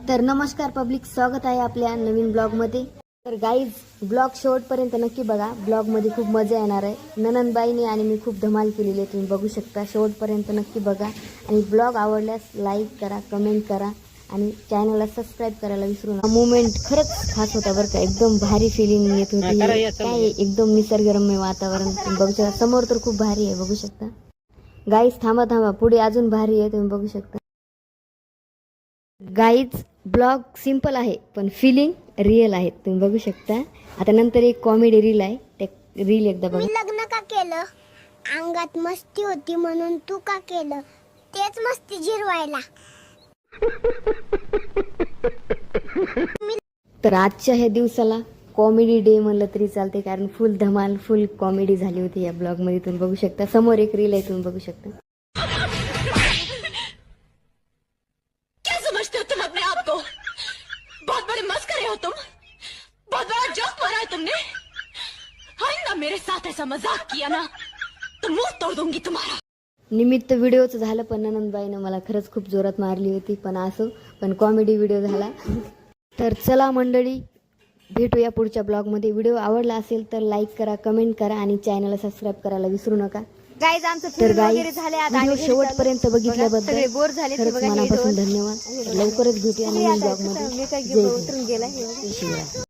तर नमस्कार पब्लिक, स्वागत आहे आपल्या नवीन ब्लॉगमध्ये. तर गाईज, ब्लॉग शेवटपर्यंत नक्की बघा. ब्लॉगमध्ये खूप मजा येणार आहे. ननंदबाईने आणि मी खूप धमाल केलेली आहे, तुम्ही बघू शकता. शेवटपर्यंत नक्की बघा आणि ब्लॉग आवडल्यास लाईक करा, कमेंट करा आणि चॅनलला सबस्क्राईब करायला विसरू नका. मोमेंट खरंच खास होता बरं का. एकदम भारी फिलिंग येत होती. काय एकदम निसर्गरम्य वातावरण तुम्ही बघू शकता. समोर तर खूप भारी आहे, बघू शकता. गाईज थांबा, पुढे अजून भारी आहे, तुम्ही बघू शकता. गाईज, ब्लॉग सिंपल आहे पण फिलिंग रिअल आहे, तुम्ही बघू शकता. आता नंतर एक कॉमेडी रील आहे, त्या रील एकदा बघा. मी लग्न का केलं? अंगात मस्ती होती म्हणून. तू का केलं? तेच मस्ती जिरवायला. तर आजच्या ह्या दिवसाला कॉमेडी डे म्हणलं तरी चालते, कारण फुल धमाल, फुल कॉमेडी झाली होती या ब्लॉगमध्ये, तुम्ही बघू शकता. समोर एक रील आहे, तुम्ही बघू शकता. क्या समझते हो तुम अपने आप को? बहुत बड़े मस्करे हो तुम. बहुत बड़ा जोक मारा है तुमने. आइंदा मेरे साथ ऐसा मजाक किया ना तो मुंह तोड़ दूंगी तुम्हारा. निमित्त व्हिडिओचं झालं, पण ननंदबाईनं मला खरंच खूप जोरात मारली होती, पण कॉमेडी व्हिडिओ झाला. तर चला मंडळी, भेटूया पुढच्या ब्लॉगमध्ये. व्हिडिओ आवडला असेल तर लाईक करा, कमेंट करा आणि चॅनलला सबस्क्राइब करायला विसरू नका. गाईज, आमचं तर फिरून गाईज, वगैरे झाले. आता व्हिडिओ आम्ही शेवटपर्यंत बघितल्याबद्दल सगळे बोर झाले ते खरंच बघा. मनापासून धन्यवाद. लवकरच भेटूया नवीन ब्लॉगमध्ये. मी काय जय उतरून गेला. शिवराय.